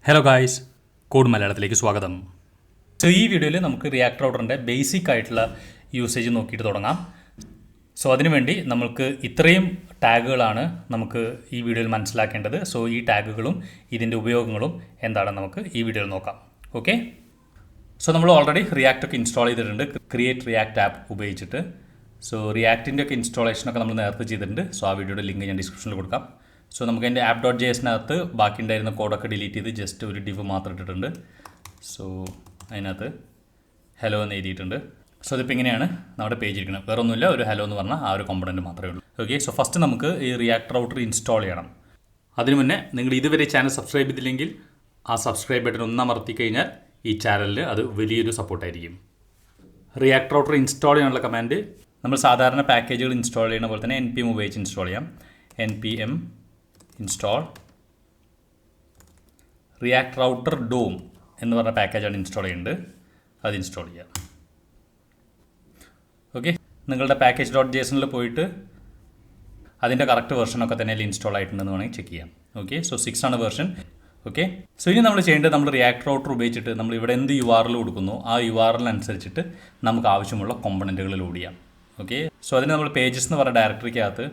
Hello guys, code മലയാളത്തിലേക്ക് സ്വാഗതം. So ഈ വീഡിയോയിൽ നമുക്ക് റിയാക്ട് റൗട്ടറിൻ്റെ ബേസിക് ആയിട്ടുള്ള യൂസേജ് നോക്കിയിട്ട് തുടങ്ങാം. സോ അതിനുവേണ്ടി നമുക്ക് ഇത്രയും ടാഗുകളാണ് നമുക്ക് ഈ വീഡിയോയിൽ മനസ്സിലാക്കേണ്ടത്. സോ ഈ ടാഗുകളും ഇതിൻ്റെ ഉപയോഗങ്ങളും എന്താണെന്ന് നമുക്ക് ഈ വീഡിയോയിൽ നോക്കാം. ഓക്കെ, സോ നമ്മൾ ഓൾറെഡി റിയാക്ട് ഒക്കെ ഇൻസ്റ്റാൾ ചെയ്തിട്ടുണ്ട് ക്രിയേറ്റ് റിയാക്ട് ആപ്പ് ഉപയോഗിച്ചിട്ട്. സോ റിയാക്റ്റിൻ്റെ ഒക്കെ ഇൻസ്റ്റാളേഷനൊക്കെ നമ്മൾ നേരത്തെ ചെയ്തിട്ടുണ്ട്. സോ ആ വീഡിയോയുടെ ലിങ്ക് ഞാൻ ഡിസ്ക്രിപ്ഷനിൽ കൊടുക്കാം. സോ നമുക്ക് എൻ്റെ app.jsനകത്ത് ബാക്കി ഉണ്ടായിരുന്ന കോഡൊക്കെ ഡിലീറ്റ് ചെയ്ത് ജസ്റ്റ് ഒരു ഡിവ് മാത്രം ഇട്ടിട്ടുണ്ട്. സോ അതിനകത്ത് ഹലോ എന്ന് എഴുതിയിട്ടുണ്ട്. സോ അതിപ്പോൾ ഇങ്ങനെയാണ് നമ്മുടെ പേജ് ഇരിക്കുന്നത്. വേറെ ഒന്നുമില്ല, ഒരു ഹലോ എന്ന് പറഞ്ഞാൽ ആ ഒരു കോമ്പണൻറ്റ് മാത്രമേ ഉള്ളൂ. ഓക്കെ, സോ ഫസ്റ്റ് നമുക്ക് ഈ റിയാക്ട് റൗട്ടർ ഇൻസ്റ്റാൾ ചെയ്യണം. അതിനു മുന്നേ നിങ്ങൾ ഇതുവരെ ചാനൽ സബ്സ്ക്രൈബ് ചെയ്തില്ലെങ്കിൽ ആ സബ്സ്ക്രൈബ് ബട്ടൺ ഒന്ന് അമർത്തി കഴിഞ്ഞാൽ ഈ ചാനലിൽ അത് വലിയൊരു സപ്പോർട്ടായിരിക്കും. റിയാക്ട് റൗട്ടർ ഇൻസ്റ്റാൾ ചെയ്യാനുള്ള കമാൻഡ് നമ്മൾ സാധാരണ പാക്കേജുകൾ ഇൻസ്റ്റാൾ ചെയ്യുന്ന പോലെ തന്നെ npm ഉപയോഗിച്ച് ഇൻസ്റ്റാൾ ചെയ്യാം. npm install react router dom എന്ന് പറഞ്ഞ പാക്കേജാണ് ഇൻസ്റ്റാൾ ചെയ്യേണ്ടത്. അത് ഇൻസ്റ്റാൾ ചെയ്യാം. ഓക്കെ, നിങ്ങളുടെ package.jsനിൽ പോയിട്ട് അതിൻ്റെ കറക്റ്റ് വെർഷനൊക്കെ തന്നെ ഇൻസ്റ്റാൾ ആയിട്ടുണ്ടെന്ന് വേണമെങ്കിൽ ചെക്ക് ചെയ്യാം. ഓക്കെ, സോ 6 ആണ് വെർഷൻ. ഓക്കെ, സോ ഇനി നമ്മൾ ചെയ്യേണ്ടത് നമ്മൾ റിയാക്ട് റൗട്ടർ ഉപയോഗിച്ചിട്ട് നമ്മൾ ഇവിടെ എന്ത് URL കൊടുക്കുന്നു ആ URL അനുസരിച്ചിട്ട് നമുക്ക് ആവശ്യമുള്ള കോമ്പണൻറ്റുകൾ ലോഡ് ചെയ്യാം. ഓക്കെ, സോ അതിന് നമ്മൾ പേജസ് എന്ന് പറഞ്ഞ ഡയറക്ടറിക്കകത്ത്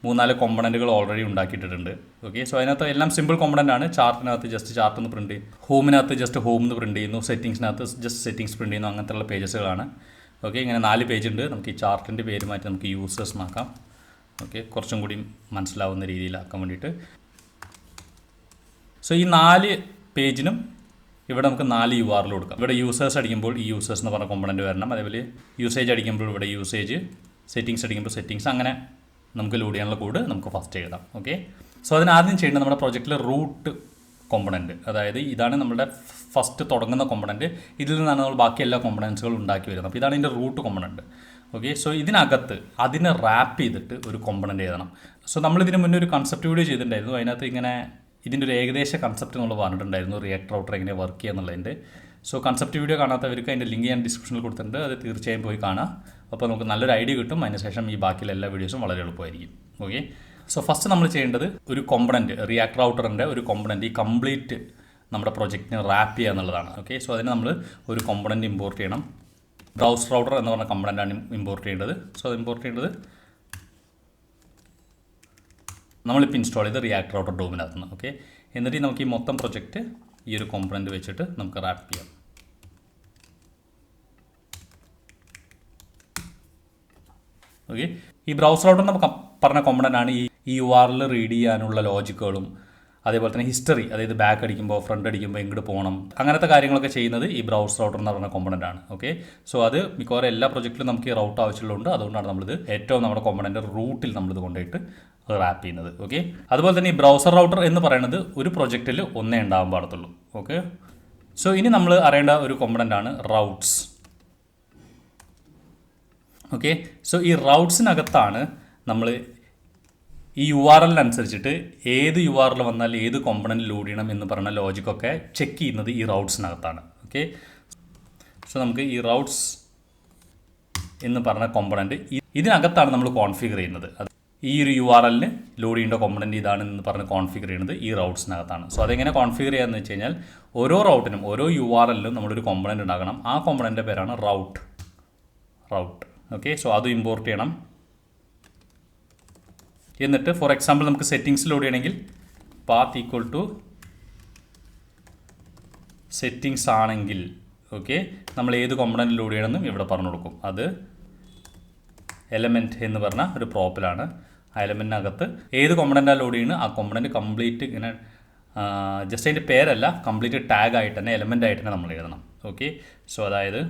3-4 കോമ്പണൻറ്റുകൾ ഓൾറെഡി ഉണ്ടാക്കിയിട്ടുണ്ട്. ഓക്കെ, സോ അതിനകത്ത് എല്ലാം സിമ്പിൾ കോമ്പണൻ്റ് ആണ്. ചാർട്ടിനകത്ത് ജസ്റ്റ് ചാർട്ട് എന്ന് പ്രിൻറ്റ് ചെയ്യും, ഹോമിനകത്ത് ജസ്റ്റ് ഹോം എന്ന് പ്രിൻറ്റ് ചെയ്യുന്നു, സെറ്റിങ്സിനകത്ത് ജസ്റ്റ് സെറ്റിങ്സ് പ്രിൻറ്റ് ചെയ്യുന്നു, അങ്ങനത്തെയുള്ള പേജസുകളാണ്. ഓക്കെ, ഇങ്ങനെ 4 പേജ് ഉണ്ട്. നമുക്ക് ഈ ചാർട്ടിൻ്റെ പേര് മാറ്റി നമുക്ക് യൂസേഴ്സ് ആക്കാം. ഓക്കെ, കുറച്ചും കൂടി മനസ്സിലാവുന്ന രീതിയിലാക്കാൻ വേണ്ടിയിട്ട്. സോ ഈ 4 പേജിനും ഇവിടെ നമുക്ക് 4 URL കൊടുക്കാം. ഇവിടെ യൂസേഴ്സ് അടിക്കുമ്പോൾ ഈ യൂസേഴ്സ് എന്ന് പറഞ്ഞ കോമ്പണൻറ്റ് വരണം. അതേപോലെ യൂസേജ് അടിക്കുമ്പോൾ ഇവിടെ യൂസേജ്, സെറ്റിങ്സ് അടിക്കുമ്പോൾ സെറ്റിങ്സ്, അങ്ങനെ നമുക്ക് ലോഡ് ചെയ്യാനുള്ള കോഡ് നമുക്ക് ഫസ്റ്റ് എഴുതാം. ഓക്കെ, സോ അതിനാദ്യം ചെയ്യേണ്ടത് നമ്മുടെ പ്രോജക്റ്റിൽ റൂട്ട് കോമ്പണൻറ്റ്, അതായത് ഇതാണ് നമ്മുടെ ഫസ്റ്റ് തുടങ്ങുന്ന കോമ്പണൻറ്റ്. ഇതിൽ നിന്നാണ് നമ്മൾ ബാക്കി എല്ലാ കോമ്പണൻസുകളും ഉണ്ടാക്കി വരുന്നത്. അപ്പോൾ ഇതാണ് ഇതിൻ്റെ റൂട്ട് കോമ്പണൻറ്റ്. ഓക്കെ, സോ ഇതിനകത്ത് അതിനെ റാപ്പ് ചെയ്തിട്ട് ഒരു കോമ്പണൻറ്റ് എഴുതണം. സോ നമ്മളിതിന് മുന്നേ ഒരു കൺസെപ്റ്റ് വീഡിയോ ചെയ്തിട്ടുണ്ടായിരുന്നു. അതിനകത്ത് ഇങ്ങനെ ഇതിൻ്റെ ഒരു ഏകദേശ കൺസെപ്റ്റ് നമ്മൾ പറഞ്ഞിട്ടുണ്ടായിരുന്നു, റിയാക്ട് റൗട്ടർ എങ്ങനെ വർക്ക് ചെയ്യുക എന്നുള്ളതിൻ്റെ. സോ കൺസെപ്റ്റ് വീഡിയോ കാണാത്തവർക്ക് അതിൻ്റെ ലിങ്ക് ഞാൻ ഡിസ്ക്രിപ്ഷനിൽ കൊടുത്തിട്ടുണ്ട്. അത് തീർച്ചയായും പോയി കാണാം. അപ്പോൾ നമുക്ക് നല്ലൊരു ഐഡിയ കിട്ടും. അതിനുശേഷം ഈ ബാക്കിയുള്ള എല്ലാ വീഡിയോസും വളരെ എളുപ്പമായിരിക്കും. ഓക്കെ, സോ ഫസ്റ്റ് നമ്മൾ ചെയ്യേണ്ടത് ഒരു കോമ്പണൻറ്റ്, റിയാക്ട് റൗട്ടറിൻ്റെ ഒരു കോമ്പണൻറ്റ് ഈ കംപ്ലീറ്റ് നമ്മുടെ പ്രൊജക്റ്റിനെ റാപ്പ് ചെയ്യുക എന്നുള്ളതാണ്. ഓക്കെ, സോ അതിന് നമ്മൾ ഒരു കോമ്പണൻറ്റ് ഇമ്പോർട്ട് ചെയ്യണം. BrowserRouter എന്ന് പറഞ്ഞ കമ്പണൻ്റാണ് ഇമ്പോർട്ട് ചെയ്യേണ്ടത്. സോ അത് ഇമ്പോർട്ട് ചെയ്യേണ്ടത് നമ്മളിപ്പോൾ ഇൻസ്റ്റാൾ ചെയ്ത് റിയാക്ട് റൗട്ടർ ഡോമിനകത്ത് നിന്ന്. ഓക്കെ, എന്നിട്ട് നമുക്ക് ഈ മൊത്തം പ്രൊജക്റ്റ് ഈ ഒരു കോമ്പണൻറ്റ് വെച്ചിട്ട് നമുക്ക് റാപ്പ് ചെയ്യാം. ഓക്കെ, ഈ ബ്രൗസർ റൗട്ടർ നമുക്ക് പറഞ്ഞ കോമ്പണൻ്റ് ആണ് ഈ URL റീഡ് ചെയ്യാനുള്ള ലോജിക്കുകളും അതേപോലെ തന്നെ ഹിസ്റ്ററി, അതായത് ബാക്ക് അടിക്കുമ്പോൾ ഫ്രണ്ട് അടിക്കുമ്പോൾ എങ്ങോട്ട് പോകണം, അങ്ങനത്തെ കാര്യങ്ങളൊക്കെ ചെയ്യുന്നത് ഈ ബ്രൗസർ റൗട്ടർ എന്ന് പറഞ്ഞ കോമ്പണൻ്റ് ആണ്. ഓക്കെ, സോ അത് മിക്കവാറും എല്ലാ പ്രൊജക്റ്റിലും നമുക്ക് ഈ റൗട്ട് ആവശ്യമുള്ളതുകൊണ്ട് അതുകൊണ്ടാണ് നമ്മളിത് ഏറ്റവും നമ്മുടെ കോമ്പണൻ്റ് റൂട്ടിൽ നമ്മളിത് കൊണ്ടുപോയിട്ട് റാപ്പ് ചെയ്യുന്നത്. ഓക്കെ, അതുപോലെ തന്നെ ഈ ബ്രൗസർ റൗട്ടർ എന്ന് പറയുന്നത് ഒരു പ്രൊജക്റ്റിൽ ഒന്നേ ഉണ്ടാകാൻ പാടത്തുള്ളൂ. ഓക്കെ, സോ ഇനി നമ്മൾ അറിയേണ്ട ഒരു കോമ്പണൻ്റ് ആണ് റൗട്ട്സ്. ഓക്കെ, സോ ഈ റൗട്ട്സിനകത്താണ് നമ്മൾ ഈ URLനുസരിച്ചിട്ട് ഏത് URL വന്നാൽ ഏത് കോമ്പണൻറ്റ് ലോഡ് ചെയ്യണം എന്ന് പറയുന്ന ലോജിക്കൊക്കെ ചെക്ക് ചെയ്യുന്നത് ഈ റൗട്ട്സിനകത്താണ്. ഓക്കെ, സോ നമുക്ക് ഈ റൗട്ട്സ് എന്ന് പറഞ്ഞ കോമ്പണൻറ്റ് ഇതിനകത്താണ് നമ്മൾ കോൺഫിഗർ ചെയ്യുന്നത്. ഈ ഒരു URLന് ലോഡ് ചെയ്യേണ്ട കോമ്പണൻറ്റ് ഇതാണെന്ന് പറഞ്ഞ് കോൺഫിഗർ ചെയ്യുന്നത് ഈ റൗട്ട്സിനകത്താണ്. സോ അതെങ്ങനെ കോൺഫിഗർ ചെയ്യാമെന്ന് വെച്ച് കഴിഞ്ഞാൽ ഓരോ റൗട്ടിനും ഓരോ URLനും നമ്മളൊരു കോമ്പണൻറ്റ് ഉണ്ടാക്കണം. ആ കോമ്പണൻറ്റിൻ്റെ പേരാണ് റൗട്ട്. ഓക്കെ, സോ അത് ഇമ്പോർട്ട് ചെയ്യണം. എന്നിട്ട് ഫോർ എക്സാമ്പിൾ നമുക്ക് സെറ്റിങ്സ് ലോഡ് ചെയ്യണമെങ്കിൽ പാത്ത് ഈക്വൽ ടു സെറ്റിങ്സ് ആണെങ്കിൽ ഓക്കെ നമ്മൾ ഏത് കോമ്പണൻറ്റ് ലോഡ് ചെയ്യണമെന്നും ഇവിടെ പറഞ്ഞു കൊടുക്കും. അത് എലമെൻറ്റ് എന്ന് പറഞ്ഞ ഒരു പ്രോപ്പിലാണ്. ആ എലമെൻറ്റിനകത്ത് ഏത് കോമ്പണൻറ്റാണ് ലോഡ് ചെയ്യുന്നത് ആ കോമ്പണൻറ്റ് കംപ്ലീറ്റ് ഇങ്ങനെ ജസ്റ്റ് അതിൻ്റെ പേരല്ല, കംപ്ലീറ്റ് ടാഗ് ആയിട്ട് തന്നെ എലമെൻ്റ് ആയിട്ട് തന്നെ നമ്മൾ എഴുതണം. ഓക്കെ, സോ അതായത്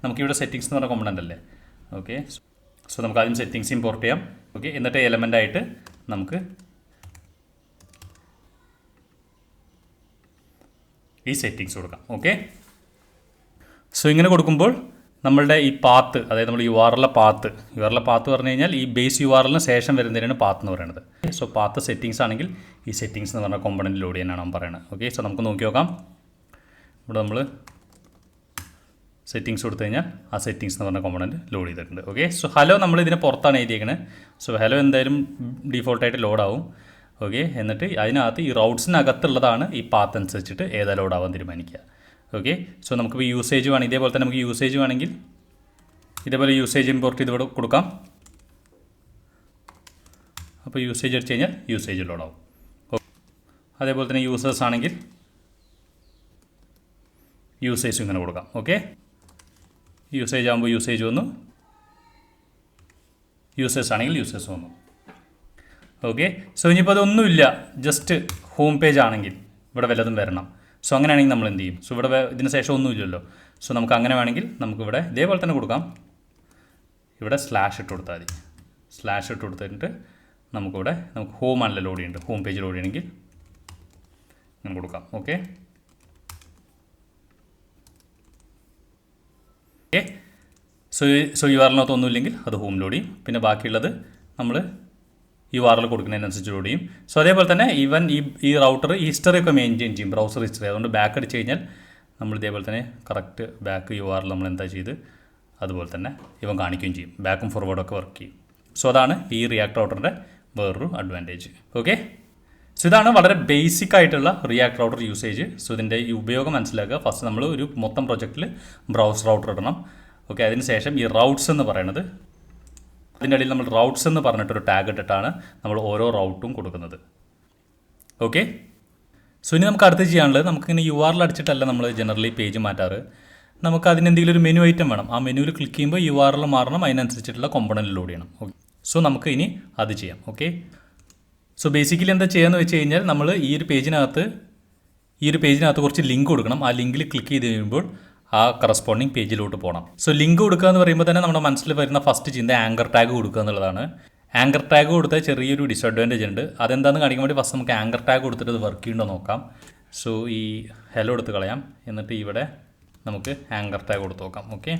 നമുക്കിവിടെ സെറ്റിങ്സ് എന്ന് പറഞ്ഞ കോമ്പണൻ്റ് അല്ലേ. ഓക്കെ, സോ നമുക്ക് ആദ്യം സെറ്റിങ്സ് ഇമ്പോർട്ട് ചെയ്യാം. ഓക്കെ, എന്നിട്ട് എലമെൻ്റ് ആയിട്ട് നമുക്ക് ഈ സെറ്റിങ്സ് കൊടുക്കാം. ഓക്കെ, സോ ഇങ്ങനെ കൊടുക്കുമ്പോൾ നമ്മളുടെ ഈ പാത്ത്, അതായത് നമ്മൾ URL പാത്ത് പറഞ്ഞു കഴിഞ്ഞാൽ ഈ ബേസ് URLന് ശേഷം വരുന്നതിനാണ് പാത്ത് എന്ന് പറയുന്നത്. സോ പാത്ത് സെറ്റിങ്സ് ആണെങ്കിൽ ഈ സെറ്റിങ്സ് എന്ന് പറഞ്ഞ കോമ്പണൻറ്റ് ലോഡ് ചെയ്യാനാണ് നമ്മൾ പറയുന്നത്. ഓക്കെ, സോ നമുക്ക് നോക്കി നോക്കാം. ഇവിടെ നമ്മൾ സെറ്റിങ്സ് കൊടുത്തു കഴിഞ്ഞാൽ ആ സെറ്റിങ്സ് എന്ന് പറഞ്ഞ കോമ്പണൻറ്റ് ലോഡ് ചെയ്തിട്ടുണ്ട്. ഓക്കെ, സോ ഹലോ നമ്മൾ ഇതിന് പുറത്താണ് എഴുതിയേക്കുന്നത്. സോ ഹലോ എന്തായാലും ഡീഫോൾട്ടായിട്ട് ലോഡാവും. ഓക്കെ, എന്നിട്ട് അതിനകത്ത് ഈ റൗട്ട്സിനകത്തുള്ളതാണ് ഈ പാത്ത് അനുസരിച്ചിട്ട് ഏതാ ലോഡാവാൻ തീരുമാനിക്കുക. ഓക്കെ, സോ നമുക്കിപ്പോൾ യൂസേജ് വേണം, ഇതേപോലെ തന്നെ നമുക്ക് യൂസേജ് വേണമെങ്കിൽ ഇതേപോലെ യൂസേജ് ഇമ്പോർട്ട് ചെയ്ത് ഇവിടെ കൊടുക്കാം. അപ്പോൾ യൂസേജ് അടിച്ച് കഴിഞ്ഞാൽ യൂസേജ് ലോഡാവും. അതേപോലെ തന്നെ യൂസേഴ്സ് ആണെങ്കിൽ യൂസേജും ഇങ്ങനെ കൊടുക്കാം. ഓക്കെ, യൂസേജ് ആകുമ്പോൾ യൂസേജ് വന്നു, യൂസേഴ്സ് ആണെങ്കിൽ യൂസേഴ്സ് വന്നു. ഓക്കെ, സോ ഇനിയിപ്പോൾ അതൊന്നുമില്ല, ജസ്റ്റ് ഹോം പേജ് ആണെങ്കിൽ ഇവിടെ വല്ലതും വരണം. സോ അങ്ങനെയാണെങ്കിൽ നമ്മൾ എന്ത് ചെയ്യും? സോ ഇവിടെ ഇതിന് ശേഷം ഒന്നുമില്ലല്ലോ. സോ നമുക്ക് അങ്ങനെ വേണമെങ്കിൽ നമുക്കിവിടെ ഇതേപോലെ തന്നെ കൊടുക്കാം. ഇവിടെ സ്ലാഷ് ഇട്ട് കൊടുത്താൽ മതി. സ്ലാഷ് ഇട്ട് കൊടുത്തിട്ട് നമുക്ക് ഹോം ആണല്ലോ ലോഡ് ചെയ്യുന്നുണ്ട്, ഹോം പേജ് ലോഡ് ചെയ്യണമെങ്കിൽ ഇങ്ങനെ കൊടുക്കാം. Okay, okay, so you are L ഒന്നുമില്ലെങ്കിൽ അത് ഹോം ലോഡ് ചെയ്യും. പിന്നെ ബാക്കിയുള്ളത് നമ്മൾ യു ആർ എൽ കൊടുക്കുന്നതിനനുസരിച്ച് ലോഡ് ചെയ്യും. സോ അതേപോലെ തന്നെ ഈവൻ ഈ റൗട്ടർ ഹിസ്റ്ററി ഒക്കെ മെയിൻറ്റെയിൻ ചെയ്യും, ബ്രൗസർ ഹിസ്റ്ററി. അതുകൊണ്ട് ബാക്ക് അടിച്ച് കഴിഞ്ഞാൽ നമ്മൾ ഇതേപോലെ തന്നെ correct back you are L നമ്മൾ എന്താ ചെയ്ത് അതുപോലെ തന്നെ ഇവൻ കാണിക്കുകയും ചെയ്യും. ബാക്കും ഫോർവേഡും ഒക്കെ വർക്ക് ചെയ്യും. സോ അതാണ് ഈ റിയാക്ട് റൗട്ടറിൻ്റെ വേറൊരു അഡ്വാൻറ്റേജ്. ഓക്കെ, സോ ഇതാണ് വളരെ ബേസിക് ആയിട്ടുള്ള റിയാക്ട് റൗട്ടർ യൂസേജ്. സോ ഇതിൻ്റെ ഈ ഉപയോഗം മനസ്സിലാക്കുക. ഫസ്റ്റ് നമ്മൾ ഒരു മൊത്തം പ്രൊജക്റ്റിൽ ബ്രൗസർ റൗട്ടർ ഇടണം. ഓക്കെ, അതിനുശേഷം ഈ റൗട്ട്സ് എന്ന് പറയുന്നത്, അതിൻ്റെ ഇടയിൽ നമ്മൾ റൗട്ട്സ് എന്ന് പറഞ്ഞിട്ടൊരു ടാഗ് ഇട്ടിട്ടാണ് നമ്മൾ ഓരോ റൗട്ടും കൊടുക്കുന്നത്. ഓക്കെ, സോ ഇനി നമുക്ക് അടുത്ത് ചെയ്യാനുള്ളത്, നമുക്കിങ്ങനെ യു ആർ എൽ അടിച്ചിട്ടല്ല നമ്മൾ ജനറലി പേജ് മാറ്റാറ്. നമുക്ക് അതിനെന്തെങ്കിലും ഒരു മെനു ഐറ്റം വേണം. ആ മെനുവിൽ ക്ലിക്ക് ചെയ്യുമ്പോൾ യു ആർ എൽ മാറണം, അതിനനുസരിച്ചിട്ടുള്ള കോമ്പണൻറ്റ് ലോഡ് ചെയ്യണം. ഓക്കെ, സോ നമുക്ക് ഇനി അത് ചെയ്യാം. ഓക്കെ, സോ ബേസിക്കലി എന്താ ചെയ്യുകയെന്ന് വെച്ച് കഴിഞ്ഞാൽ നമ്മൾ ഈ ഒരു പേജിനകത്ത് കുറച്ച് ലിങ്ക് കൊടുക്കണം. ആ ലിങ്കിൽ ക്ലിക്ക് ചെയ്ത് കഴിയുമ്പോൾ ആ കറസ്പോണ്ടിങ് പേജിലോട്ട് പോകണം. സോ ലിങ്ക് കൊടുക്കുക എന്ന് പറയുമ്പോൾ തന്നെ നമ്മുടെ മനസ്സിൽ വരുന്ന ഫസ്റ്റ് ചിന്ത ആങ്കർ ടാഗ് കൊടുക്കുക എന്നുള്ളതാണ്. ആങ്കർ ടാഗ് കൊടുത്താൽ ചെറിയൊരു ഡിസഡ്വാൻറ്റേജ് ഉണ്ട്. അതെന്താണെന്ന് കാണിക്കാൻ വേണ്ടി ഫസ്റ്റ് നമുക്ക് ആങ്കർ ടാഗ് കൊടുത്തിട്ട് അത് വർക്ക് ചെയ്യുന്നുണ്ടോ നോക്കാം. സോ ഈ ഹെലോ എടുത്ത് കളയാം, എന്നിട്ട് ഇവിടെ നമുക്ക് ആങ്കർ ടാഗ് കൊടുത്ത് നോക്കാം. ഓക്കെ,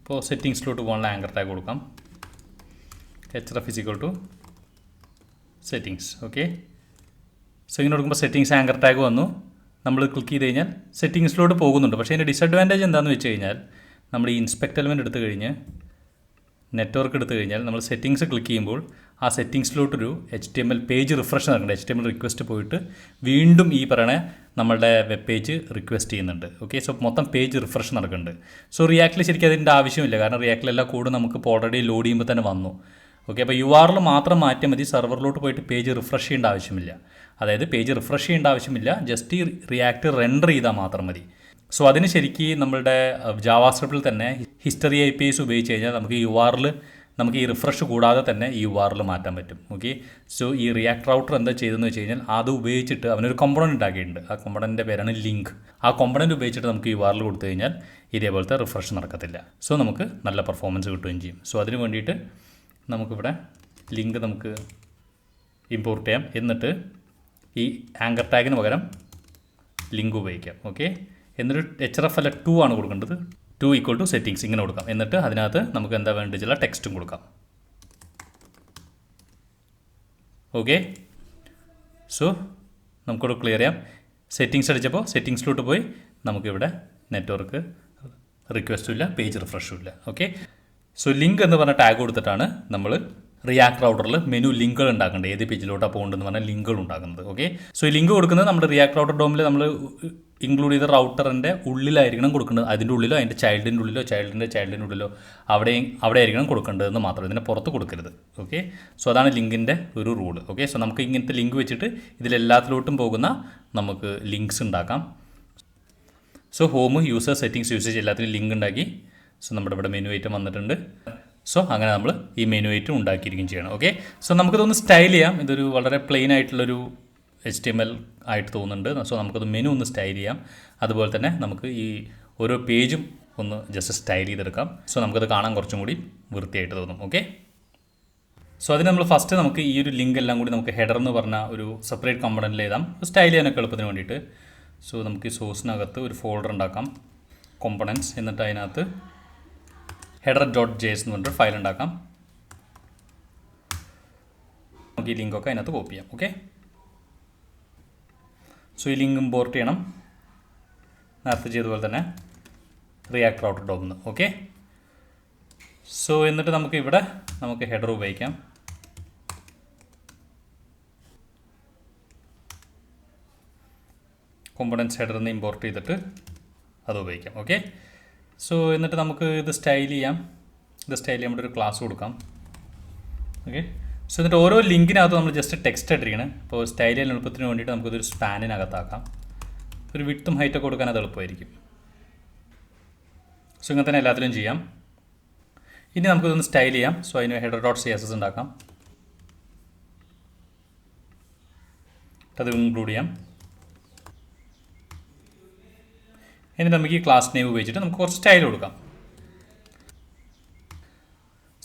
ഇപ്പോൾ സെറ്റിങ്സിലോട്ട് പോകാനുള്ള ആങ്കർ ടാഗ് കൊടുക്കാം. href settings. ഓക്കെ, സോ ഇങ്ങനെ കൊടുക്കുമ്പോൾ സെറ്റിങ്സ് ആങ്കർ ടാഗ് വന്നു. നമ്മൾ ക്ലിക്ക് ചെയ്ത് കഴിഞ്ഞാൽ സെറ്റിങ്സിലോട്ട് പോകുന്നുണ്ട്. പക്ഷേ അതിൻ്റെ ഡിസഡ്വാൻറ്റേജ് എന്താണെന്ന് വെച്ച് കഴിഞ്ഞാൽ നമ്മൾ ഈ ഇൻസ്പെക്ട് എലമെൻറ്റ് എടുത്തു കഴിഞ്ഞ് നെറ്റ്വർക്ക് എടുത്തു കഴിഞ്ഞാൽ നമ്മൾ സെറ്റിങ്സ് ക്ലിക്ക് ചെയ്യുമ്പോൾ ആ സെറ്റിങ്സിലോട്ടൊരു HTML പേജ് റിഫ്രഷ് നടക്കുന്നുണ്ട്. HTML റിക്വസ്റ്റ് പോയിട്ട് വീണ്ടും ഈ പറയണ നമ്മളുടെ വെബ് പേജ് റിക്വസ്റ്റ് ചെയ്യുന്നുണ്ട്. ഓക്കെ, സോ മൊത്തം പേജ് റിഫ്രഷ് നടക്കുന്നുണ്ട്. സോ റിയാക്റ്റിൽ ശരിക്കും അതിൻ്റെ ആവശ്യമില്ല, കാരണം റിയാക്റ്റിലെല്ലാ കോഡ് നമുക്ക് ഇപ്പോൾ ഓൾറെഡി ലോഡ് ചെയ്യുമ്പോൾ തന്നെ വന്നു. ഓക്കെ, അപ്പോൾ യു ആർ എൽ മാത്രം മാറ്റിയാൽ മതി, സെർവറിലോട്ട് പോയിട്ട് പേജ് റിഫ്രഷ് ചെയ്യേണ്ട ആവശ്യമില്ല. അതായത് പേജ് റിഫ്രഷ് ചെയ്യേണ്ട ആവശ്യമില്ല, ജസ്റ്റ് ഈ റിയാക്റ്റ് റെൻഡർ ചെയ്താൽ മാത്രം മതി. സോ അതിന് ശരിക്കും നമ്മളുടെ ജാവാസ്ക്രിപ്റ്റിൽ തന്നെ ഹിസ്റ്ററി APIs ഉപയോഗിച്ച് കഴിഞ്ഞാൽ നമുക്ക് നമുക്ക് ഈ റിഫ്രഷ് കൂടാതെ തന്നെ ഈ യു ആർ എൽ മാറ്റാൻ പറ്റും. ഓക്കെ, സോ ഈ റിയാക്ട് റൗട്ടർ എന്താ ചെയ്തതെന്ന് വെച്ച് കഴിഞ്ഞാൽ അത് ഉപയോഗിച്ചിട്ട് അവനൊരു കോമ്പണൻറ്റ് ഉണ്ടാക്കിയിട്ടുണ്ട്. ആ കോമ്പണൻറ്റിൻ്റെ പേരാണ് ലിങ്ക്. ആ കോമ്പണൻറ്റ് ഉപയോഗിച്ചിട്ട് നമുക്ക് യു ആർ എൽ കൊടുത്തു കഴിഞ്ഞാൽ ഇതേപോലത്തെ റിഫ്രഷ് നടക്കത്തില്ല. സോ നമുക്ക് നല്ല പെർഫോമൻസ് കിട്ടുകയും ചെയ്യും. സോ അതിന് വേണ്ടിയിട്ട് നമുക്കിവിടെ ലിങ്ക് നമുക്ക് ഇമ്പോർട്ട് ചെയ്യാം. എന്നിട്ട് ഈ ആങ്കർ ടാഗിന് പകരം ലിങ്ക് ഉപയോഗിക്കാം. ഓക്കെ, എന്നിട്ട് href 2 ആണ് കൊടുക്കേണ്ടത്. 2 = സെറ്റിങ്സ് ഇങ്ങനെ കൊടുക്കാം. എന്നിട്ട് അതിനകത്ത് നമുക്ക് എന്താ വേണ്ടിയിട്ടുള്ള ടെക്സ്റ്റും കൊടുക്കാം. ഓക്കെ, സോ നമുക്കിവിടെ ക്ലിയർ ചെയ്യാം. സെറ്റിങ്സ് അടിച്ചപ്പോൾ സെറ്റിങ്സിലോട്ട് പോയി നമുക്കിവിടെ നെറ്റ്വർക്ക് റിക്വസ്റ്റും ഇല്ല, പേജ് റിഫ്രഷും ഇല്ല. ഓക്കെ, സോ ലിങ്ക് എന്ന് പറഞ്ഞ ടാഗ് കൊടുത്തിട്ടാണ് നമ്മൾ റിയാക്ട് റൗട്ടറിൽ മെനു ലിങ്കുകൾ ഉണ്ടാക്കേണ്ടത്. ഏത് പേജിലോട്ടാണ് പോകേണ്ടതെന്ന് പറഞ്ഞാൽ ലിങ്കുകൾ ഉണ്ടാക്കുന്നത്. ഓക്കെ, സോ ഈ ലിങ്ക് കൊടുക്കുന്നത് നമ്മുടെ റിയാക്ട് റൗട്ടർ ഡോമിൽ നമ്മൾ ഇൻക്ലൂഡ് ചെയ്ത റൗട്ടറിൻ്റെ ഉള്ളിലായിരിക്കണം കൊടുക്കേണ്ടത്. അതിൻ്റെ ഉള്ളിലോ അതിൻ്റെ ചൈൽഡിൻ്റെ ഉള്ളിലോ ചൈൽഡിൻ്റെ ഉള്ളിലോ അവിടെ ആയിരിക്കണം കൊടുക്കേണ്ടതെന്ന് മാത്രം, ഇതിനെ പുറത്ത് കൊടുക്കരുത്. ഓക്കെ, സോ അതാണ് ലിങ്കിൻ്റെ ഒരു റൂള്. ഓക്കെ, സോ നമുക്ക് ഇങ്ങനത്തെ ലിങ്ക് വെച്ചിട്ട് ഇതിലെല്ലാത്തിലോട്ടും പോകുന്ന നമുക്ക് ലിങ്ക്സ് ഉണ്ടാക്കാം. So home, user, settings, usage എല്ലാത്തിനും ലിങ്ക് ഉണ്ടാക്കി. സോ നമ്മുടെ ഇവിടെ മെനു ഐറ്റം വന്നിട്ടുണ്ട്. സോ അങ്ങനെ നമ്മൾ ഈ മെനു ഐറ്റം ഉണ്ടാക്കിയിരിക്കുകയും ചെയ്യണം. ഓക്കെ, സോ നമുക്കിതൊന്ന് സ്റ്റൈൽ ചെയ്യാം. ഇതൊരു വളരെ പ്ലെയിൻ ആയിട്ടുള്ളൊരു HTML ആയിട്ട് തോന്നുന്നുണ്ട്. സോ നമുക്കത് മെനു ഒന്ന് സ്റ്റൈൽ ചെയ്യാം. അതുപോലെ തന്നെ നമുക്ക് ഈ ഓരോ പേജും ഒന്ന് ജസ്റ്റ് സ്റ്റൈൽ ചെയ്തെടുക്കാം. സോ നമുക്കത് കാണാൻ കുറച്ചും കൂടി വൃത്തിയായിട്ട് തോന്നും. ഓക്കെ, സോ അതിന് നമ്മൾ ഫസ്റ്റ് നമുക്ക് ഈ ഒരു ലിങ്ക് എല്ലാം കൂടി നമുക്ക് ഹെഡർ എന്ന് പറഞ്ഞ ഒരു സെപ്പറേറ്റ് കമ്പണൻറ്റിൽ എഴുതാം, സ്റ്റൈൽ ചെയ്യാനൊക്കെ എളുപ്പത്തിന് വേണ്ടിയിട്ട്. സോ നമുക്ക് ഈ സോഴ്സിനകത്ത് ഒരു ഫോൾഡർ ഉണ്ടാക്കാം, കോമ്പണൻസ്. എന്നിട്ട് അതിനകത്ത് header.js എന്ന് പറഞ്ഞിട്ട് ഫയൽ ഉണ്ടാക്കാം. നമുക്ക് ഈ ലിങ്കൊക്കെ അതിനകത്ത് കോപ്പി ചെയ്യാം. ഓക്കെ, സോ ഈ ലിങ്ക് ഇമ്പോർട്ട് ചെയ്യണം, നേരത്തെ ചെയ്തതുപോലെ തന്നെ റിയാക്ട് റൗട്ടർ ഡോമിൽ. ഓക്കെ, സോ എന്നിട്ട് നമുക്ക് ഹെഡർ ഉപയോഗിക്കാം. കോമ്പണൻസ് ഹെഡറിൽ നിന്ന് ഇമ്പോർട്ട് ചെയ്തിട്ട് അത് ഉപയോഗിക്കാം. ഓക്കെ, സോ എന്നിട്ട് നമുക്ക് ഇത് സ്റ്റൈൽ ചെയ്യാം. ഇത് സ്റ്റൈൽ ചെയ്യാൻ വേണ്ടി ഒരു ക്ലാസ് കൊടുക്കാം. ഓക്കെ, സോ എന്നിട്ട് ഓരോ ലിങ്കിനകത്ത് നമ്മൾ ജസ്റ്റ് ടെക്സ്റ്റ് ഇട്ടിരിക്കണം. ഇപ്പോൾ സ്റ്റൈൽ ചെയ്യാൻ എളുപ്പത്തിന് വേണ്ടിയിട്ട് നമുക്കിതൊരു സ്പാനിനകത്താക്കാം. ഒരു വിഡ്ത്തും ഹൈറ്റൊക്കെ കൊടുക്കാൻ അത് എളുപ്പമായിരിക്കും. സോ ഇങ്ങനെ തന്നെ എല്ലാത്തിലും ചെയ്യാം. ഇനി നമുക്കിതൊന്ന് സ്റ്റൈൽ ചെയ്യാം. സോ അതിന് header.css ഉണ്ടാക്കാം. അത് ഇൻക്ലൂഡ് ചെയ്യാം. ഇനി നമുക്ക് ഈ ക്ലാസ് നെയിം ഉപയോഗിച്ചിട്ട് നമുക്ക് കുറച്ച് സ്റ്റൈൽ കൊടുക്കാം.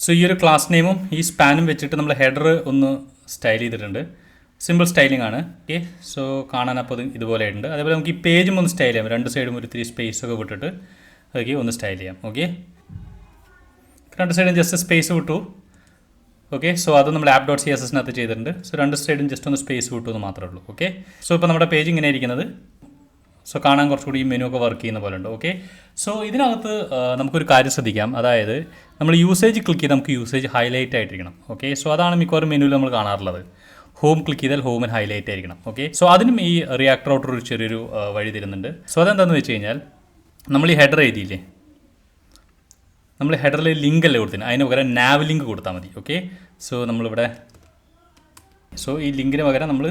സോ ഈ ഒരു ക്ലാസ് നെയിമും ഈ സ്പാനും വെച്ചിട്ട് നമ്മൾ ഹെഡർ ഒന്ന് സ്റ്റൈൽ ചെയ്തിട്ടുണ്ട്. സിമ്പിൾ സ്റ്റൈലിംഗ് ആണ്. ഓക്കെ, സോ കാണാൻ അപ്പോൾ ഇതുപോലെ ഉണ്ട്. അതേപോലെ നമുക്ക് ഈ പേജും ഒന്ന് സ്റ്റൈൽ ചെയ്യാം. രണ്ട് സൈഡും ഒരു 3 സ്പേസ് ഒക്കെ വിട്ടിട്ട് അതൊക്കെ ഒന്ന് സ്റ്റൈൽ ചെയ്യാം. ഓക്കെ, രണ്ട് സൈഡും ജസ്റ്റ് സ്പേസ് വിട്ടു. ഓക്കെ, സോ അത് നമ്മൾ app.css-നകത്ത് ചെയ്തിട്ടുണ്ട്. സോ രണ്ട് സൈഡും ജസ്റ്റ് ഒന്ന് സ്പേസ് വിട്ടു എന്ന് മാത്രമേ ഉള്ളൂ. ഓക്കെ, സോ ഇപ്പോൾ നമ്മുടെ പേജ് ഇങ്ങനെ ഇരിക്കുന്നത്. സോ കാണാൻ കുറച്ചുകൂടി ഈ മെനു ഒക്കെ വർക്ക് ചെയ്യുന്ന പോലെ ഉണ്ട്. ഓക്കെ, സോ ഇതിനകത്ത് നമുക്കൊരു കാര്യം ശ്രദ്ധിക്കാം. അതായത് നമ്മൾ യൂസേജ് ക്ലിക്ക് ചെയ്ത് നമുക്ക് യൂസേജ് ഹൈലൈറ്റ് ആയിട്ടിരിക്കണം. ഓക്കെ, സോ അതാണ് മിക്കവാറും മെനുവിൽ നമ്മൾ കാണാറുള്ളത്. ഹോം ക്ലിക്ക് ചെയ്താൽ ഹോമിൽ ഹൈലൈറ്റ് ആയിരിക്കണം. ഓക്കെ, സോ അതിനും ഈ റിയാക്ട് റൗട്ടർ ഒരു ചെറിയൊരു വഴി തരുന്നുണ്ട്. സോ അതെന്താണെന്ന് വെച്ച് കഴിഞ്ഞാൽ നമ്മൾ ഈ ഹെഡർ എഴുതിയില്ലേ, നമ്മൾ ഹെഡറിൽ ലിങ്ക് അല്ലേ കൊടുത്തിന്, അതിന് പകരം നാവ് ലിങ്ക് കൊടുത്താൽ മതി. ഓക്കെ, സോ നമ്മളിവിടെ ഈ ലിങ്കിന് പകരം നമ്മൾ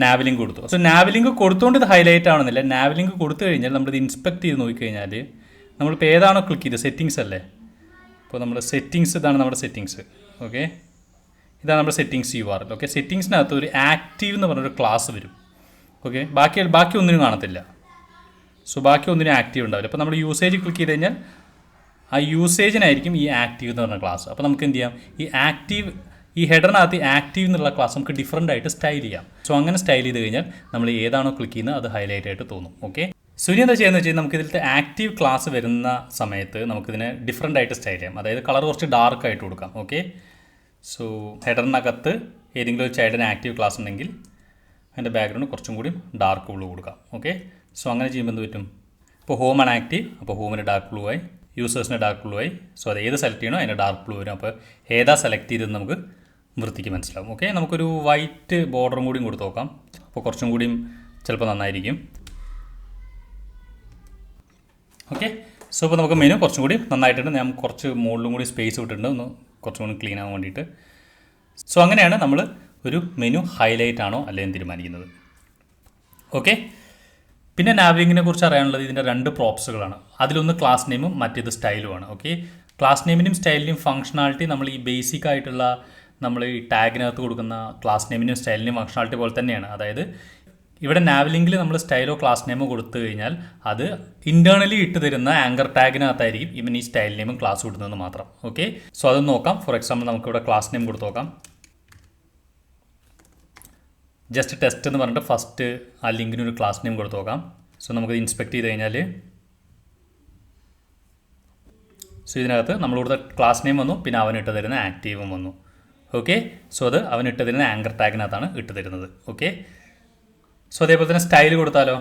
നാവ് ലിങ്ക് കൊടുത്തു. സോ നാവ് ലിങ്ക് കൊടുത്തുകൊണ്ട് ഇത് ഹൈലൈറ്റ് ആവണമെന്നില്ല. നാവ് ലിങ്ക് കൊടുത്തു കഴിഞ്ഞാൽ നമ്മളിത് ഇൻസ്പെക്ട് ചെയ്ത് നോക്കിക്കഴിഞ്ഞാൽ നമ്മളിപ്പോൾ ഏതാണോ ക്ലിക്ക് ചെയ്ത് സെറ്റിങ്സ് അല്ലേ, ഇപ്പോൾ നമ്മുടെ സെറ്റിങ്സ്, ഇതാണ് നമ്മുടെ സെറ്റിങ്സ്. ഓക്കെ, ഇതാണ് നമ്മുടെ സെറ്റിങ്സ് URL. ഓക്കെ, സെറ്റിങ്സിനകത്ത് ഒരു ആക്റ്റീവ് എന്ന് പറഞ്ഞൊരു ക്ലാസ് വരും. ഓക്കെ, ബാക്കി ഒന്നിനും കാണത്തില്ല. സോ ബാക്കി ഒന്നിനും ആക്റ്റീവ് ഉണ്ടാവില്ല. അപ്പോൾ നമ്മൾ യൂസേജ് ക്ലിക്ക് ചെയ്ത് കഴിഞ്ഞാൽ ആ യൂസേജിനായിരിക്കും ഈ ആക്റ്റീവ് എന്ന് പറഞ്ഞ ക്ലാസ്. അപ്പോൾ നമുക്ക് എന്ത് ചെയ്യാം, ഈ ഹെഡറിനകത്ത് ആക്റ്റീവ് എന്നുള്ള ക്ലാസ് നമുക്ക് ഡിഫറൻ്റ് ആയിട്ട് സ്റ്റൈൽ ചെയ്യാം. സോ അങ്ങനെ സ്റ്റൈൽ ചെയ്ത് കഴിഞ്ഞാൽ നമ്മൾ ഏതാണോ ക്ലിക്ക് ചെയ്യുന്നത് അത് ഹൈലൈറ്റ് ആയിട്ട് തോന്നും. ഓക്കെ, സോ ഇനി എന്താ ചെയ്യുന്നത് വെച്ചാൽ നമുക്ക് ഇതിലത്തെ ആക്റ്റീവ് ക്ലാസ് വരുന്ന സമയത്ത് നമുക്കിതിനെ ഡിഫറൻ്റ് ആയിട്ട് സ്റ്റൈൽ ചെയ്യാം. അതായത് കളർ കുറച്ച് ഡാർക്ക് ആയിട്ട് കൊടുക്കാം. ഓക്കെ, സോ ഹെഡറിനകത്ത് ഏതെങ്കിലും ഒരു ചൈൽഡിന് ആക്റ്റീവ് ക്ലാസ് ഉണ്ടെങ്കിൽ അതിൻ്റെ ബാക്ക്ഗ്രൗണ്ട് കുറച്ചും കൂടി ഡാർക്ക് ബ്ലൂ കൊടുക്കാം. ഓക്കെ, സോ അങ്ങനെ ചെയ്യുമ്പോൾ എന്ത് പറ്റും, ഇപ്പോൾ ഹോം ആണ് ആക്റ്റീവ്, അപ്പോൾ ഹോമിന് ഡാർക്ക് ബ്ലൂ ആയി, യൂസേഴ്സിന് ഡാർക്ക് ബ്ലൂ ആയി. സോ അത് ഏത് സെലക്ട് ചെയ്യണോ അതിന് ഡാർക്ക് ബ്ലൂ വരും. അപ്പോൾ ഏതാ സെലക്ട് ചെയ്തതെന്ന് നമുക്ക് വൃത്തിക്ക് മനസ്സിലാവും. ഓക്കെ, നമുക്കൊരു വൈറ്റ് ബോർഡറും കൂടിയും കൊടുത്ത് നോക്കാം. അപ്പോൾ കുറച്ചും കൂടിയും ചിലപ്പോൾ നന്നായിരിക്കും. ഓക്കെ, സോ ഇപ്പോൾ നമുക്ക് മെനു കുറച്ചും കൂടി നന്നായിട്ടുണ്ട്. ഞാൻ കുറച്ച് മുകളിലും കൂടി സ്പേസ് വിട്ടിട്ടുണ്ട്, ഒന്ന് കുറച്ചും കൂടി ക്ലീൻ ആകാൻ വേണ്ടിയിട്ട്. സോ അങ്ങനെയാണ് നമ്മൾ ഒരു മെനു ഹൈലൈറ്റ് ആണോ അല്ലെങ്കിൽ തീരുമാനിക്കുന്നത്. ഓക്കെ, പിന്നെ നാവ്ലിങ്കിനെ കുറിച്ച് അറിയാനുള്ളത് ഇതിൻ്റെ 2 പ്രോപ്സുകളാണ്. അതിലൊന്ന് ക്ലാസ് നെയിമും മറ്റേത് സ്റ്റൈലുമാണ്. ഓക്കെ, ക്ലാസ് നെയിമിനും സ്റ്റൈലിനും ഫംഗ്ഷനാലിറ്റി നമ്മൾ ഈ ബേസിക് ആയിട്ടുള്ള നമ്മൾ ഈ ടാഗിനകത്ത് കൊടുക്കുന്ന ക്ലാസ് നെയിമിനും സ്റ്റൈലിനും ഫംഗ്ഷനാലിറ്റി പോലെ തന്നെയാണ്. അതായത് ഇവിടെ നാവ്ലിങ്കിൽ നമ്മൾ സ്റ്റൈലോ ക്ലാസ് നെയിമോ കൊടുത്തു കഴിഞ്ഞാൽ അത് ഇൻറ്റേർണലി ഇട്ട് തരുന്ന ആങ്കർ ടാഗിനകത്തായിരിക്കും ഇവൻ ഈ സ്റ്റൈൽ നെയിമും ക്ലാസ് വിടുന്നതെന്ന് മാത്രം. ഓക്കെ, സോ അതൊന്ന് നോക്കാം. ഫോർ എക്സാമ്പിൾ നമുക്കിവിടെ ക്ലാസ് നെയിം കൊടുത്ത് നോക്കാം. ജസ്റ്റ് ടെസ്റ്റ് എന്ന് പറഞ്ഞിട്ട് ഫസ്റ്റ് ആ ലിങ്കിനൊരു ക്ലാസ് നെയിം കൊടുത്ത് നോക്കാം. സോ നമുക്ക് ഇൻസ്പെക്ട് ചെയ്ത് കഴിഞ്ഞാൽ സോ ഇതിനകത്ത് നമ്മൾ കൊടുത്ത ക്ലാസ് നെയിം വന്നു, പിന്നെ അവൻ ഇട്ട് തരുന്ന ആക്റ്റീവും വന്നു. ഓക്കെ, സോ അത് അവൻ ഇട്ട് തരുന്ന ആങ്കർ ടാഗിനകത്താണ് ഇട്ട് തരുന്നത്. ഓക്കെ, സോ അതേപോലെ തന്നെ സ്റ്റൈൽ കൊടുത്താലോ,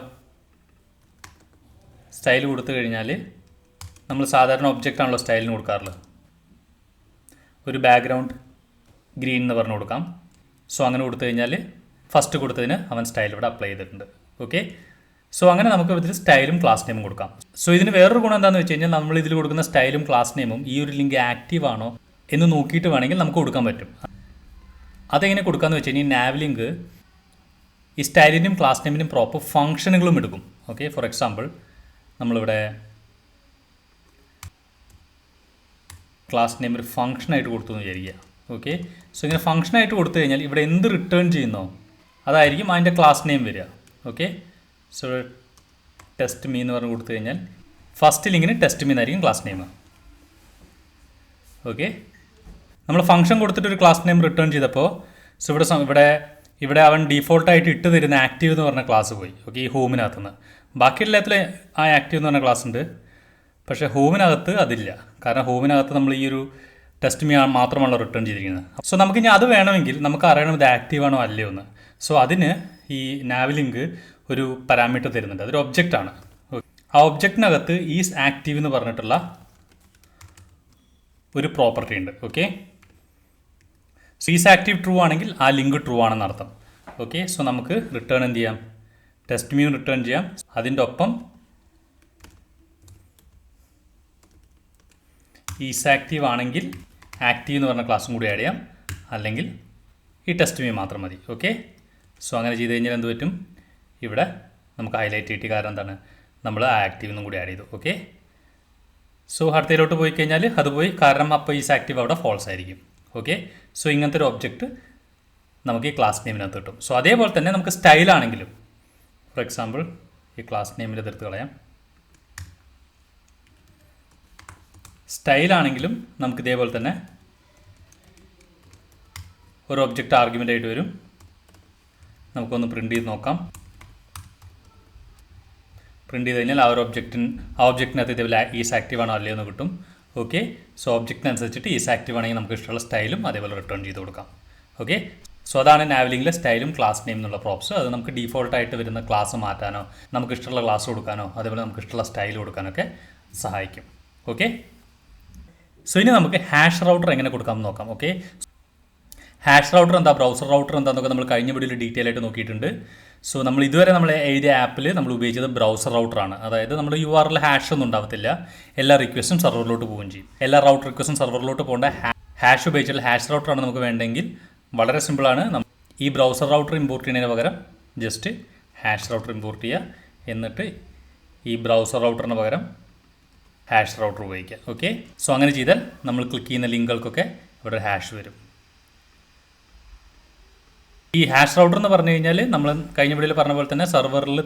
സ്റ്റൈൽ കൊടുത്തു കഴിഞ്ഞാൽ നമ്മൾ സാധാരണ ഒബ്ജക്റ്റ് ആണല്ലോ സ്റ്റൈലിന് കൊടുക്കാറുള്ളത്. ഒരു ബാക്ക്ഗ്രൗണ്ട് ഗ്രീൻ എന്ന് പറഞ്ഞു കൊടുക്കാം. സോ അങ്ങനെ കൊടുത്തു കഴിഞ്ഞാൽ ഫസ്റ്റ് കൊടുത്തതിന് അവൻ സ്റ്റൈൽ ഇവിടെ അപ്ലൈ ചെയ്തിട്ടുണ്ട്. ഓക്കെ, സോ അങ്ങനെ നമുക്ക് ഇതിൽ സ്റ്റൈലും ക്ലാസ് നെയിമും കൊടുക്കാം. സോ ഇതിന് വേറൊരു ഗുണം എന്താണെന്ന് വെച്ച് കഴിഞ്ഞാൽ നമ്മൾ ഇതിൽ കൊടുക്കുന്ന സ്റ്റൈലും ക്ലാസ് നെയിമും ഈ ഒരു ലിങ്ക് ആക്റ്റീവ് ആണോ എന്ന് നോക്കിയിട്ട് വേണമെങ്കിൽ നമുക്ക് കൊടുക്കാൻ പറ്റും. അതെങ്ങനെ കൊടുക്കാമെന്ന് വെച്ച് കഴിഞ്ഞാൽ നാവ്ലിങ്ക് ഈ സ്റ്റൈലിനും ക്ലാസ് നെയിമിനും പ്രോപ്പർ ഫംഗ്ഷനുകളും എടുക്കും. ഓക്കെ, ഫോർ എക്സാമ്പിൾ നമ്മളിവിടെ ക്ലാസ് നെയിം ഒരു ഫംഗ്ഷനായിട്ട് കൊടുത്തു എന്ന് വിചാരിക്കുക. ഓക്കെ, സോ ഇങ്ങനെ ഫംഗ്ഷനായിട്ട് കൊടുത്തു കഴിഞ്ഞാൽ ഇവിടെ എന്ത് റിട്ടേൺ ചെയ്യുന്നോ അതായിരിക്കും അതിൻ്റെ ക്ലാസ് നെയിം വരിക. ഓക്കെ, സോ ടെസ്റ്റ് മീ എന്ന് പറഞ്ഞ് കൊടുത്തു കഴിഞ്ഞാൽ ഫസ്റ്റ് ലിങ്കിന് ടെസ്റ്റ് മീ എന്നായിരിക്കും ക്ലാസ് നെയിം. ഓക്കെ, നമ്മൾ ഫംഗ്ഷൻ കൊടുത്തിട്ട് ഒരു ക്ലാസ് നെയിം റിട്ടേൺ ചെയ്തപ്പോൾ സോ ഇവിടെ അവൻ ഡീഫോൾട്ടായിട്ട് ഇട്ട് തരുന്ന ആക്റ്റീവ് എന്ന് പറഞ്ഞ ക്ലാസ് പോയി. ഓക്കെ, ഈ ഹോമിനകത്തുനിന്ന് ബാക്കി എല്ലാത്തിലും ആ ആക്റ്റീവ് എന്ന് പറഞ്ഞ ക്ലാസ് ഉണ്ട്, പക്ഷേ ഹോമിനകത്ത് അതില്ല. കാരണം ഹോമിനകത്ത് നമ്മൾ ഈ ഒരു ടെസ്റ്റ് മീ മാത്രമാണല്ലോ റിട്ടേൺ ചെയ്തിരിക്കുന്നത്. സോ നമുക്കിനി അത് വേണമെങ്കിൽ നമുക്ക് അറിയണം ഇത് ആക്റ്റീവ് ആണോ അല്ലയോ എന്ന്. സോ അതിന് ഈ നാവ്ലിങ്ക് ഒരു പാരാമീറ്റർ തരുന്നുണ്ട്. അതൊരു ഒബ്ജക്റ്റാണ്. ആ ഒബ്ജക്റ്റിനകത്ത് ഈസ് ആക്റ്റീവ് എന്ന് പറഞ്ഞിട്ടുള്ള ഒരു പ്രോപ്പർട്ടി ഉണ്ട്. Okay, so is active true ആണെങ്കിൽ ആ ലിങ്ക് ട്രൂ ആണെന്ന് അർത്ഥം. ഓക്കെ, സോ നമുക്ക് റിട്ടേൺ എന്ത് ചെയ്യാം, ടെസ്റ്റ് മ്യൂ റിട്ടേൺ ചെയ്യാം. അതിൻ്റെ ഒപ്പം ഈസ് ആക്റ്റീവ് ആണെങ്കിൽ ആക്റ്റീവ് എന്ന് പറഞ്ഞ ക്ലാസ്സും കൂടി ആഡ് ചെയ്യാം, അല്ലെങ്കിൽ ഈ ടെസ്റ്റ് മ്യൂ മാത്രം മതി. ഓക്കെ, സോ അങ്ങനെ ചെയ്ത് കഴിഞ്ഞാൽ എന്ത് പറ്റും, ഇവിടെ നമുക്ക് ഹൈലൈറ്റ് കിട്ടി. കാരണം എന്താണ്, നമ്മൾ ആക്റ്റീവ് എന്നും കൂടി ആഡ് ചെയ്തു. ഓക്കെ, സോ അടുത്തതിലോട്ട് പോയി കഴിഞ്ഞാൽ അത് പോയി, കാരണം അപ്പോൾ ഈസ് ആക്റ്റീവ് അവിടെ ഫോൾസ് ആയിരിക്കും. ഓക്കെ, സോ ഇങ്ങനത്തെ ഒരു ഒബ്ജക്റ്റ് നമുക്ക് ഈ ക്ലാസ് നെയിമിനകത്ത് കിട്ടും. സോ അതേപോലെ തന്നെ നമുക്ക് സ്റ്റൈലാണെങ്കിലും, ഫോർ എക്സാമ്പിൾ ഈ ക്ലാസ് നെയിമിൽ എടുത്ത് കളയാം. സ്റ്റൈലാണെങ്കിലും നമുക്ക് ഇതേപോലെ തന്നെ ഒരു ഒബ്ജക്റ്റ് ആർഗ്യുമെൻ്റ് ആയിട്ട് വരും. നമുക്കൊന്ന് പ്രിൻ്റ് ചെയ്ത് നോക്കാം. പ്രിൻ്റ് ചെയ്ത് കഴിഞ്ഞാൽ ആ ഒബ്ജക്റ്റിനകത്ത് ഇതേപോലെ ഈസ് ആക്റ്റീവ് ആണോ അല്ലയോ എന്ന് കിട്ടും. ഓക്കെ, സോ ഒബ്ജക്റ്റിനനുസരിച്ചിട്ട് ഈസ് ആക്റ്റീവ് ആണെങ്കിൽ നമുക്ക് ഇഷ്ടമുള്ള സ്റ്റൈലും അതേപോലെ റിട്ടേൺ ചെയ്ത് കൊടുക്കാം. ഓക്കെ, സോ അതാണ് നാവ്ലിങ്കിലെ സ്റ്റൈലും ക്ലാസ് നെയിം എന്നുള്ള പ്രോപ്സ്. അത് നമുക്ക് ഡീഫോൾട്ടായിട്ട് വരുന്ന ക്ലാസ് മാറ്റാനോ നമുക്ക് ഇഷ്ടമുള്ള ക്ലാസ് കൊടുക്കാനോ അതേപോലെ നമുക്ക് ഇഷ്ടമുള്ള സ്റ്റൈൽ കൊടുക്കാനൊക്കെ സഹായിക്കും. ഓക്കെ, സോ ഇനി നമുക്ക് ഹാഷ് റൗട്ടർ എങ്ങനെ കൊടുക്കാമെന്ന് നോക്കാം. ഓക്കെ, ഹാഷ് റൗട്ടർ എന്താ, ബ്രൗസർ റൗട്ടർ എന്താണെന്നൊക്കെ നമ്മൾ കഴിഞ്ഞ വീഡിയോയിൽ ഡീറ്റെയിൽ ആയിട്ട് നോക്കിയിട്ടുണ്ട്. സോ നമ്മൾ ഇതുവരെ നമ്മൾ എഴുതിയ ആപ്പിൽ നമ്മൾ ഉപയോഗിച്ചത് ബ്രൗസർ റൗട്ടറാണ്. അതായത് നമ്മൾ URL ഹാഷ് ഒന്നും ഉണ്ടാവത്തില്ല, എല്ലാ റിക്വസ്റ്റും സെർവറിലോട്ട് പോവുകയും ചെയ്യും. എല്ലാ റൗട്ടർ റിക്വസ്റ്റും സെർവറിലോട്ട് പോകേണ്ട ഹാഷ് ഉപയോഗിച്ചാൽ ഹാഷ് റൗട്ടറാണ് നമുക്ക് വേണ്ടെങ്കിൽ വളരെ സിമ്പിളാണ്. ഈ ബ്രൗസർ റൗട്ടർ ഇമ്പോർട്ട് ചെയ്യുന്നതിന് പകരം ജസ്റ്റ് ഹാഷ് റൗട്ടർ ഇമ്പോർട്ട് ചെയ്യുക, എന്നിട്ട് ഈ ബ്രൗസർ റൗട്ടറിന് പകരം ഹാഷ് റൗട്ടർ ഉപയോഗിക്കുക. ഓക്കെ, സോ അങ്ങനെ ചെയ്താൽ നമ്മൾ ക്ലിക്ക് ചെയ്യുന്ന ലിങ്കുകൾക്കൊക്കെ ഇവിടെ ഹാഷ് വരും. ഈ ഹാഷ് റൗട്ടർ എന്ന് പറഞ്ഞു കഴിഞ്ഞാൽ നമ്മൾ കഴിഞ്ഞ വീഡിയോയിൽ പറഞ്ഞ പോലെ തന്നെ സെർവറിൽ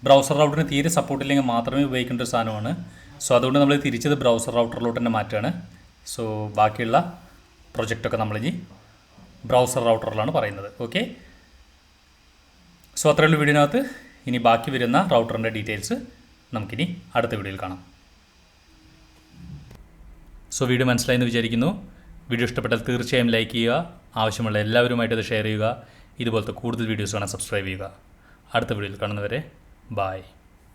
ബ്രൗസർ റൗട്ടറിന് തീരെ സപ്പോർട്ട് ഇല്ലെങ്കിൽ മാത്രമേ ഉപയോഗിക്കേണ്ട ഒരു സാധനമാണ്. സോ അതുകൊണ്ട് നമ്മൾ തിരിച്ചത് ബ്രൗസർ റൗട്ടറിലോട്ട് തന്നെ മാറ്റുകയാണ്. സോ ബാക്കിയുള്ള പ്രൊജക്റ്റൊക്കെ നമ്മളിനി ബ്രൗസർ റൗട്ടറിലാണ് പറയുന്നത്. ഓക്കെ, സോ അത്രയുള്ള വീഡിയോനകത്ത് ഇനി ബാക്കി വരുന്ന റൗട്ടറിൻ്റെ ഡീറ്റെയിൽസ് നമുക്കിനി അടുത്ത വീഡിയോയിൽ കാണാം. സോ വീഡിയോ മനസ്സിലായെന്ന് വിചാരിക്കുന്നു. വീഡിയോ ഇഷ്ടപ്പെട്ടാൽ തീർച്ചയായും ലൈക്ക് ചെയ്യുക, ആവശ്യമുള്ള എല്ലാവരുമായിട്ട് അത് ഷെയർ ചെയ്യുക. ഇതുപോലത്തെ കൂടുതൽ വീഡിയോസ് കാണാൻ സബ്സ്ക്രൈബ് ചെയ്യുക. അടുത്ത വീഡിയോയിൽ കാണുന്നവരെ ബൈ.